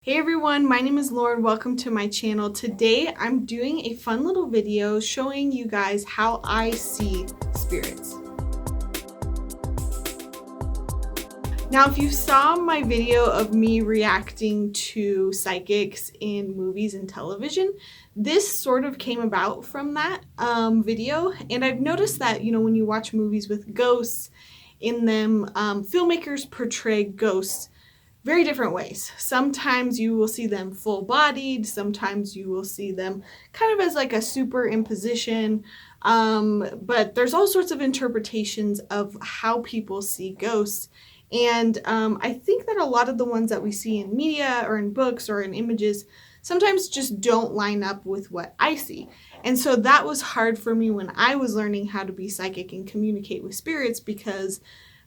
Hey everyone, my name is Lauren. Welcome to my channel. Today I'm doing a fun little video showing you guys how I see spirits. Now, if you saw my video of me reacting to psychics in movies and television, this sort of came about from that video. And I've noticed that, when you watch movies with ghosts in them, filmmakers portray ghosts very different ways. Sometimes you will see them full-bodied, sometimes you will see them kind of as like a superimposition, but there's all sorts of interpretations of how people see ghosts. And I think that a lot of the ones that we see in media or in books or in images sometimes just don't line up with what I see. And so that was hard for me when I was learning how to be psychic and communicate with spirits, because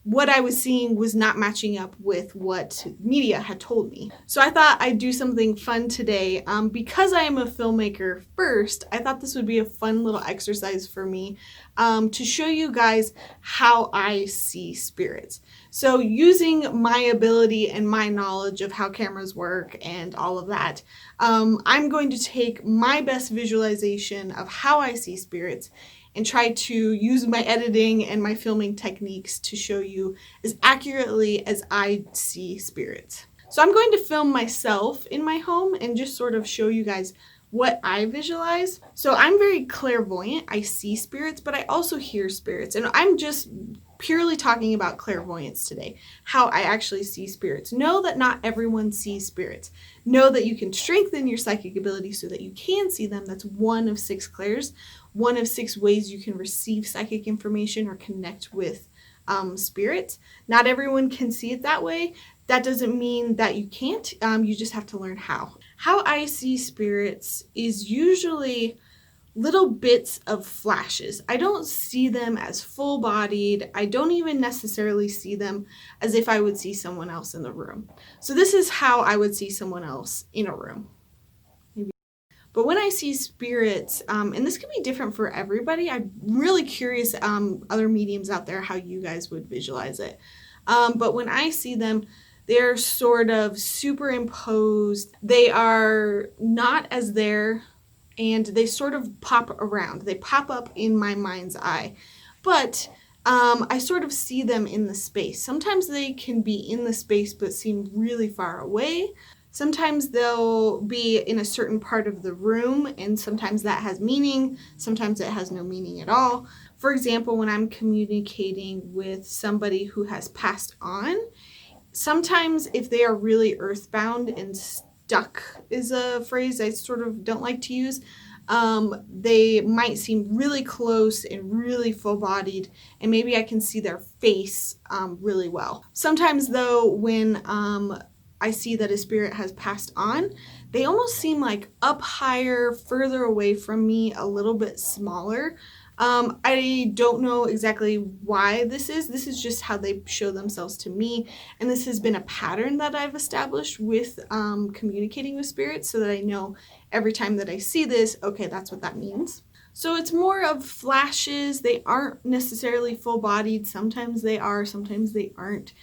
what I was seeing was not matching up with what media had told me. So I thought I'd do something fun today. Because I am a filmmaker first, I thought this would be a fun little exercise for me to show you guys how I see spirits. So using my ability and my knowledge of how cameras work and all of that, I'm going to take my best visualization of how I see spirits and try to use my editing and my filming techniques to show you as accurately as I see spirits. So I'm going to film myself in my home and just sort of show you guys what I visualize. So I'm very clairvoyant. I see spirits, but I also hear spirits. And I'm just purely talking about clairvoyance today, how I actually see spirits. Know that not everyone sees spirits. Know that you can strengthen your psychic ability so that you can see them. That's one of 6 clairs, one of 6 ways you can receive psychic information or connect with spirits. Not everyone can see it that way. That doesn't mean that you can't. You just have to learn how. How I see spirits is usually little bits of flashes. I don't see them as full-bodied. I don't even necessarily see them as if I would see someone else in the room. So this is how I would see someone else in a room. But when I see spirits, and this can be different for everybody, I'm really curious, other mediums out there, how you guys would visualize it. But when I see them, they're sort of superimposed. They are not as there, and they sort of pop around. They pop up in my mind's eye. But I sort of see them in the space. Sometimes they can be in the space but seem really far away. Sometimes they'll be in a certain part of the room, and sometimes that has meaning. Sometimes it has no meaning at all. For example, when I'm communicating with somebody who has passed on, sometimes if they are really earthbound and stuck is a phrase I sort of don't like to use, they might seem really close and really full-bodied, and maybe I can see their face really well. Sometimes though, when I see that a spirit has passed on, they almost seem like up higher, further away from me, a little bit smaller. I don't know exactly why this is. This is just how they show themselves to me. And this has been a pattern that I've established with communicating with spirits, so that I know every time that I see this, okay, that's what that means. So it's more of flashes. They aren't necessarily full-bodied. Sometimes they are, sometimes they aren't.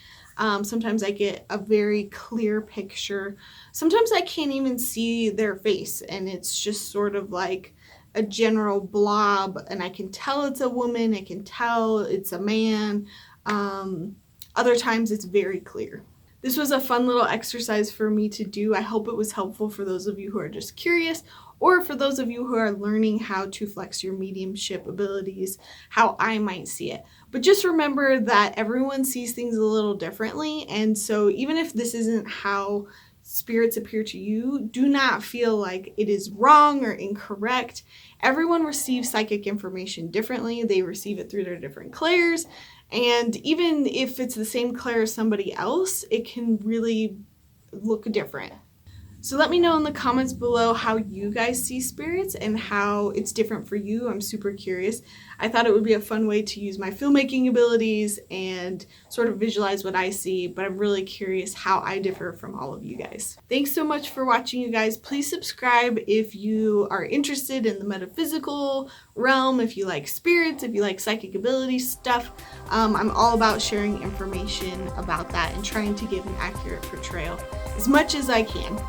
Sometimes I get a very clear picture. Sometimes I can't even see their face, and it's just sort of like a general blob, and I can tell it's a woman, I can tell it's a man. Other times it's very clear. This was a fun little exercise for me to do. I hope it was helpful for those of you who are just curious, or for those of you who are learning how to flex your mediumship abilities, how I might see it. But just remember that everyone sees things a little differently, and so even if this isn't how spirits appear to you, do not feel like it is wrong or incorrect. Everyone receives psychic information differently. They receive it through their different clairs, and even if it's the same clair as somebody else, it can really look different. So let me know in the comments below how you guys see spirits and how it's different for you. I'm super curious. I thought it would be a fun way to use my filmmaking abilities and sort of visualize what I see, but I'm really curious how I differ from all of you guys. Thanks so much for watching, you guys. Please subscribe if you are interested in the metaphysical realm, if you like spirits, if you like psychic ability stuff. I'm all about sharing information about that and trying to give an accurate portrayal as much as I can.